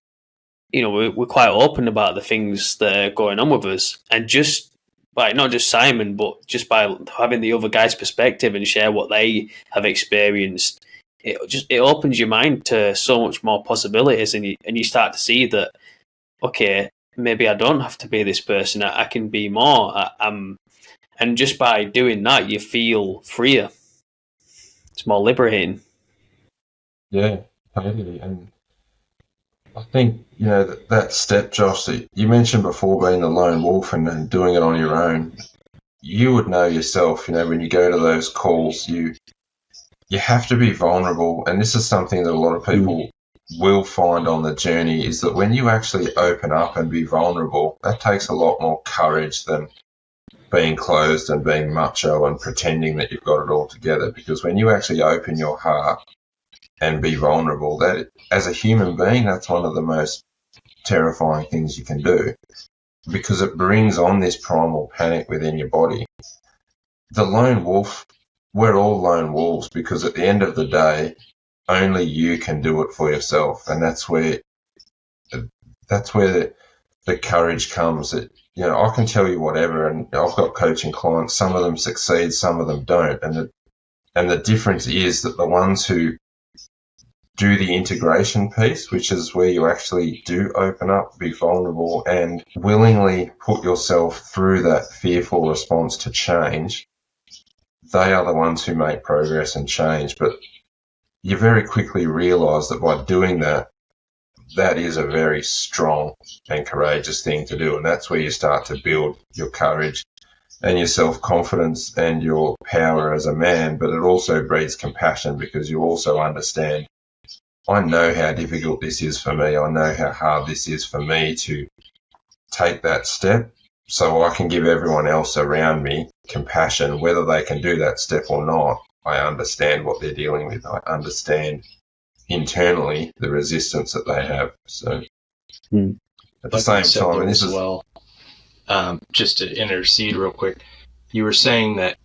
B: quite open about the things that are going on with us, and just by not just Simon, but just by having the other guys' perspective and share what they have experienced, it opens your mind to so much more possibilities, and you start to see that, okay, maybe I don't have to be this person. I can be more. And just by doing that, you feel freer. It's more liberating.
A: Yeah, totally. And I think, that step, Josh, that you mentioned before, being a lone wolf and doing it on your own, you would know yourself, when you go to those calls, you have to be vulnerable. And this is something that a lot of people will find on the journey, is that when you actually open up and be vulnerable, that takes a lot more courage than being closed and being macho and pretending that you've got it all together. Because when you actually open your heart and be vulnerable, that as a human being, that's one of the most terrifying things you can do, because it brings on this primal panic within your body. The lone wolf, we're all lone wolves, because at the end of the day, only you can do it for yourself. And that's where the courage comes. That, I can tell you whatever, and I've got coaching clients, some of them succeed, some of them don't. And the difference is that the ones who do the integration piece, which is where you actually do open up, be vulnerable, and willingly put yourself through that fearful response to change, they are the ones who make progress and change. But you very quickly realize that by doing that, that is a very strong and courageous thing to do. And that's where you start to build your courage and your self-confidence and your power as a man. But it also breeds compassion, because you also understand, I know how difficult this is for me. I know how hard this is for me to take that step, so I can give everyone else around me compassion, whether they can do that step or not. I understand what they're dealing with. I understand internally the resistance that they have. So at the same time, and this is
C: just to intercede real quick, you were saying that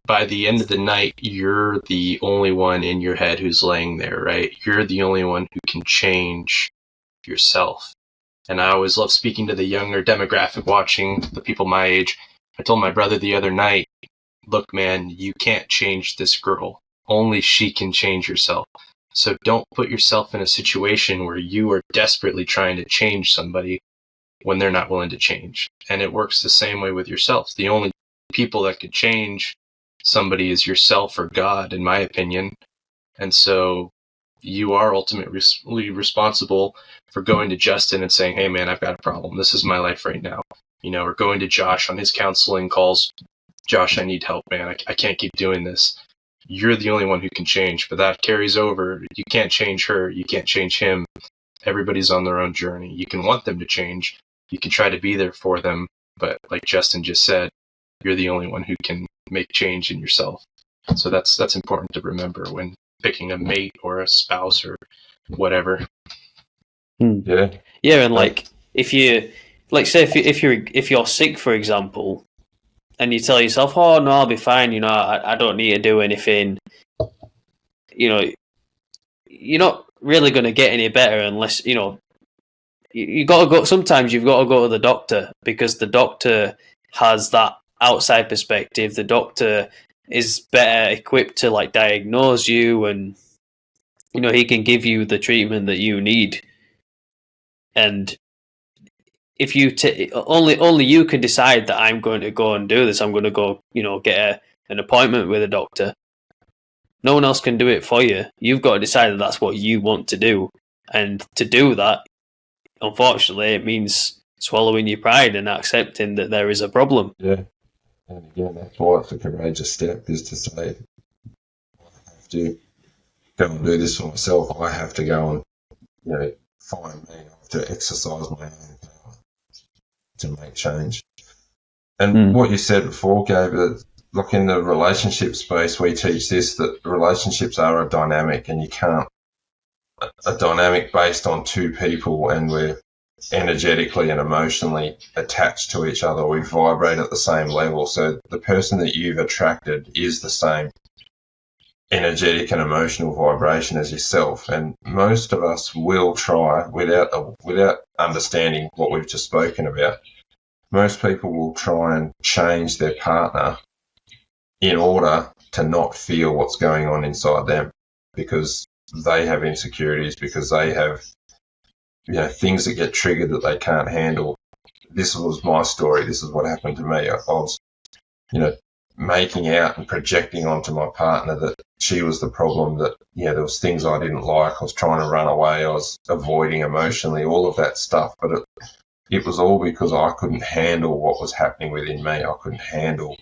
C: by the end of the night, you're the only one in your head who's laying there, right? You're the only one who can change yourself. And I always love speaking to the younger demographic, watching the people my age. I told my brother the other night, look, man, you can't change this girl. Only she can change herself. So don't put yourself in a situation where you are desperately trying to change somebody when they're not willing to change. And it works the same way with yourself. The only people that could change somebody is yourself or God, in my opinion. And so you are ultimately responsible for going to Justin and saying, hey man, I've got a problem. This is my life right now. Or going to Josh on his counseling calls. Josh, I need help, man. I can't keep doing this. You're the only one who can change, but that carries over. You can't change her. You can't change him. Everybody's on their own journey. You can want them to change. You can try to be there for them. But like Justin just said, you're the only one who can make change in yourself. So that's important to remember when picking a mate or a spouse or whatever.
A: Yeah.
B: And like, if you, like, say if you're sick, for example, and you tell yourself, oh no, I'll be fine, I don't need to do anything, you're not really going to get any better unless, you got to go. Sometimes you've got to go to the doctor, because the doctor has that outside perspective. The doctor is better equipped to like diagnose you, and he can give you the treatment that you need. And if you only you can decide that I'm going to go and do this, I'm going to go, get an appointment with a doctor. No one else can do it for you. You've got to decide that that's what you want to do. And to do that, unfortunately, it means swallowing your pride and accepting that there is a problem.
A: Yeah. And again, that's why it's a courageous step, is to say, I have to go and do this for myself. I have to go and, find me. I have to exercise my own power to make change. And what you said before, Gabe, look, in the relationship space, we teach this, that relationships are a dynamic, and you can't, a dynamic based on two people, and we're energetically and emotionally attached to each other. We vibrate at the same level. So the person that you've attracted is the same energetic and emotional vibration as yourself. And most of us will try, without understanding what we've just spoken about, most people will try and change their partner in order to not feel what's going on inside them, because they have insecurities, because they have, things that get triggered that they can't handle. This was my story. This is what happened to me. I was, making out and projecting onto my partner that she was the problem, that, there was things I didn't like. I was trying to run away. I was avoiding emotionally, all of that stuff. But it was all because I couldn't handle what was happening within me. I couldn't handle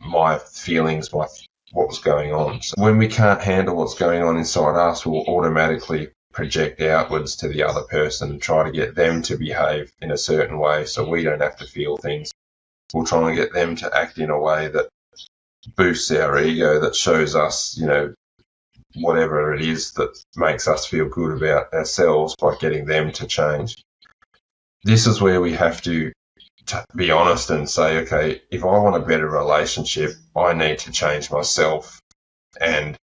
A: my feelings, what was going on. So when we can't handle what's going on inside us, we'll automatically project outwards to the other person and try to get them to behave in a certain way so we don't have to feel things. We'll try and get them to act in a way that boosts our ego, that shows us, whatever it is that makes us feel good about ourselves, by getting them to change. This is where we have to be honest and say, okay, if I want a better relationship, I need to change myself. And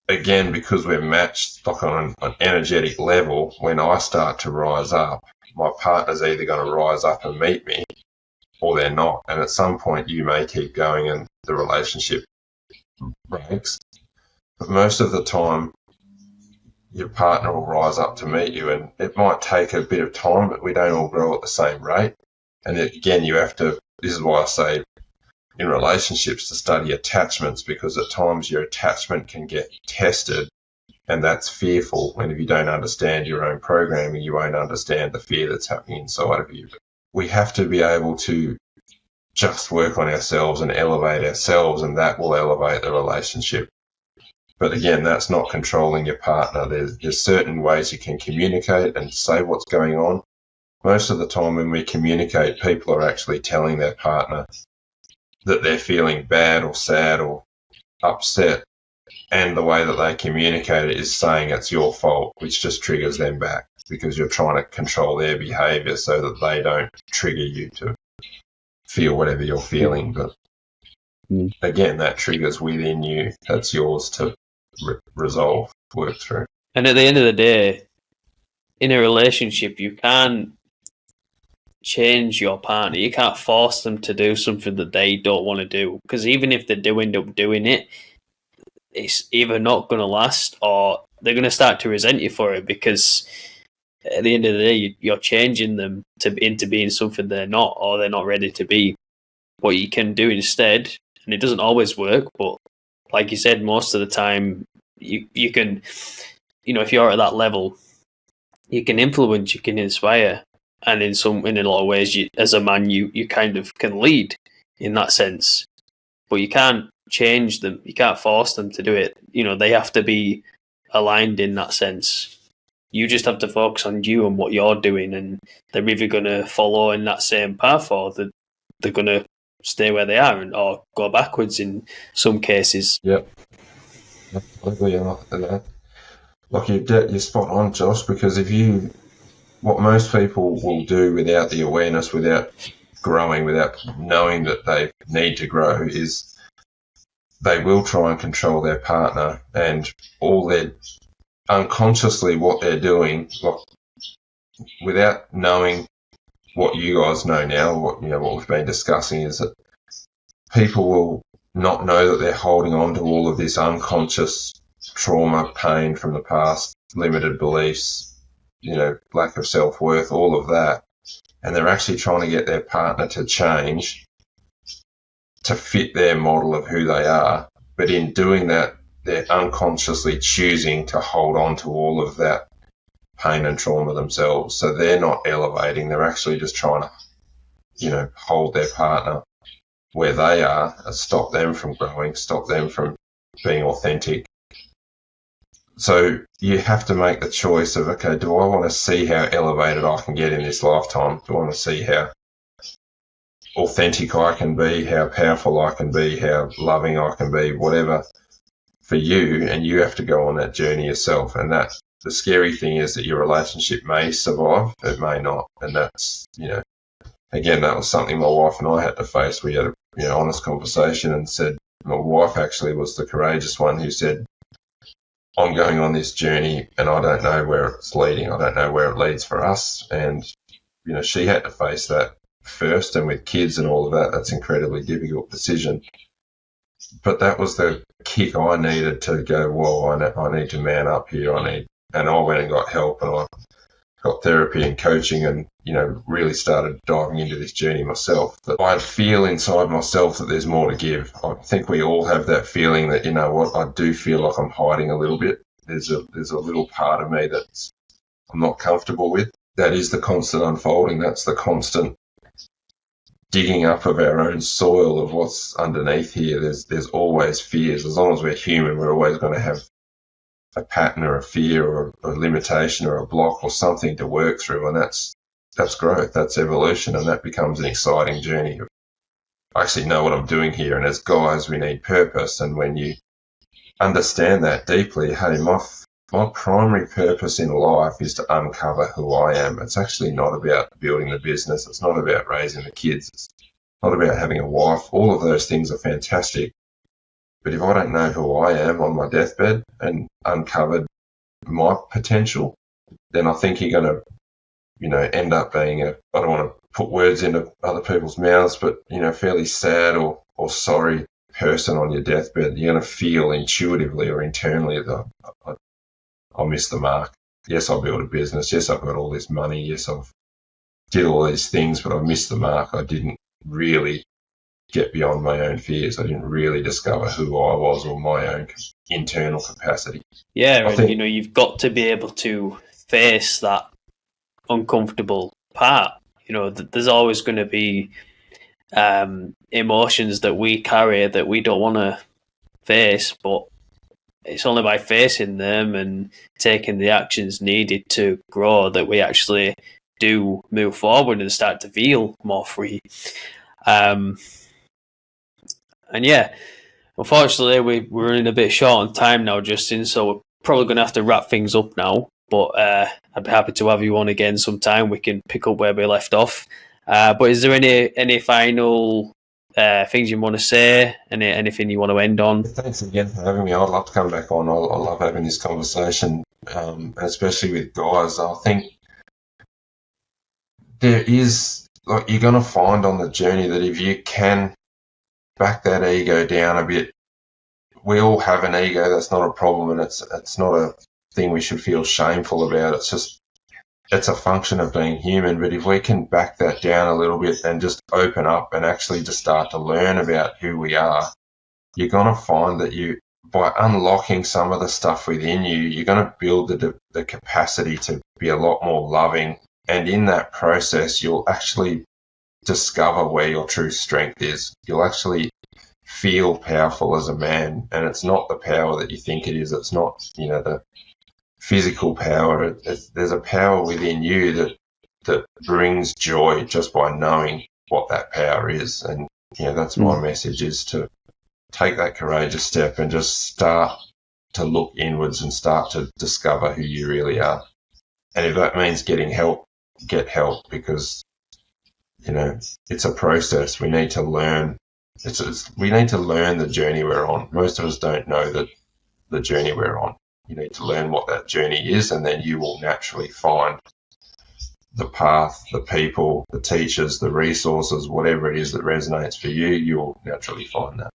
A: again, because we're matched like on an energetic level, when I start to rise up, my partner's either going to rise up and meet me, or they're not. And at some point you may keep going and the relationship breaks. But most of the time, your partner will rise up to meet you, and it might take a bit of time, but we don't all grow at the same rate. And again, this is why I say in relationships to study attachments, because at times your attachment can get tested, and that's fearful. And if you don't understand your own programming, you won't understand the fear that's happening inside of you. We have to be able to just work on ourselves and elevate ourselves, and that will elevate the relationship. But again, that's not controlling your partner. There's certain ways you can communicate and say what's going on. Most of the time when we communicate, people are actually telling their partner that they're feeling bad or sad or upset, and the way that they communicate it is saying it's your fault, which just triggers them back, because you're trying to control their behaviour so that they don't trigger you to feel whatever you're feeling. But again, that triggers within you. That's yours to resolve, work through.
B: And at the end of the day, in a relationship, you can't change your partner. You can't force them to do something that they don't want to do, because even if they do end up doing it, it's either not going to last, or they're going to start to resent you for it, because at the end of the day, you're changing them into being something they're not, or they're not ready to be. What you can do instead, and it doesn't always work, but like you said, most of the time you can, if you're at that level, you can influence, you can inspire, and in a lot of ways, as a man, you kind of can lead in that sense. But you can't change them, you can't force them to do it. They have to be aligned in that sense. You just have to focus on you and what you're doing, and they're either going to follow in that same path, or they're going to stay where they are, or go backwards in some cases.
A: Yep. I agree on that. Like you're spot on, Josh, because what most people will do without the awareness, without growing, without knowing that they need to grow, is they will try and control their partner, and all their unconsciously what they're doing, like, without knowing what you guys know now, what we've been discussing, is that people will not know that they're holding on to all of this unconscious trauma, pain from the past, limited beliefs, lack of self-worth, all of that. And they're actually trying to get their partner to change to fit their model of who they are. But in doing that, they're unconsciously choosing to hold on to all of that pain and trauma themselves. So they're not elevating. They're actually just trying to, hold their partner where they are and stop them from growing, stop them from being authentic. So you have to make the choice of, okay, do I want to see how elevated I can get in this lifetime? Do I want to see how authentic I can be, how powerful I can be, how loving I can be, whatever, for you? And you have to go on that journey yourself. And that the scary thing is that your relationship may survive, it may not. And that's, again, that was something my wife and I had to face. We had a honest conversation, and said, my wife actually was the courageous one who said, I'm going on this journey and I don't know where it's leading. I don't know where it leads for us. And, she had to face that first. And with kids and all of that, that's an incredibly difficult decision. but that was the kick I needed to go, well, I need to man up here. And I went and got help, and I got therapy and coaching, and, really started diving into this journey myself. That I feel inside myself that there's more to give. I think we all have that feeling that, I do feel like I'm hiding a little bit. There's a little part of me that I'm not comfortable with. That is the constant unfolding. That's the constant digging up of our own soil of what's underneath here. There's always fears. As long as we're human, we're always going to have a pattern or a fear or a limitation or a block or something to work through, and that's growth, that's evolution, and that becomes an exciting journey. I actually know what I'm doing here, and as guys, we need purpose, and when you understand that deeply, hey, my primary purpose in life is to uncover who I am. It's actually not about building the business. It's not about raising the kids. It's not about having a wife. All of those things are fantastic. But if I don't know who I am on my deathbed and uncovered my potential, then I think you're going to, end up being I don't want to put words into other people's mouths, but, fairly sad or sorry person on your deathbed. You're going to feel intuitively or internally that I missed the mark. Yes, I built a business. Yes, I've got all this money. Yes, I've did all these things, but I missed the mark. I didn't really get beyond my own fears. I didn't really discover who I was or my own internal capacity.
B: Yeah, and you've got to be able to face that uncomfortable part. There's always going to be emotions that we carry that we don't want to face, but it's only by facing them and taking the actions needed to grow that we actually do move forward and start to feel more free. And yeah, unfortunately, we're running a bit short on time now, Justin, so we're probably going to have to wrap things up now. But I'd be happy to have you on again sometime. We can pick up where we left off. But is there any final things you want to say? Anything you want to end on?
A: Thanks again for having me. I'd love to come back on. I love having this conversation, especially with guys. I think there is, you're going to find on the journey that if you can back that ego down a bit, we all have an ego. That's not a problem, and it's not a thing we should feel shameful about. It's a function of being human. But if we can back that down a little bit and just open up and actually just start to learn about who we are, you're going to find that by unlocking some of the stuff within you, you're going to build the capacity to be a lot more loving. And in that process, you'll actually discover where your true strength is. You'll actually feel powerful as a man, and it's not the power that you think it is. It's not, the physical power. There's a power within you that brings joy just by knowing what that power is. And that's my message, is to take that courageous step and just start to look inwards and start to discover who you really are. And if that means getting help, get help, because it's a process. We need to learn. We need to learn the journey we're on. Most of us don't know the journey we're on. You need to learn what that journey is, and then you will naturally find the path, the people, the teachers, the resources, whatever it is that resonates for you, you will naturally find that.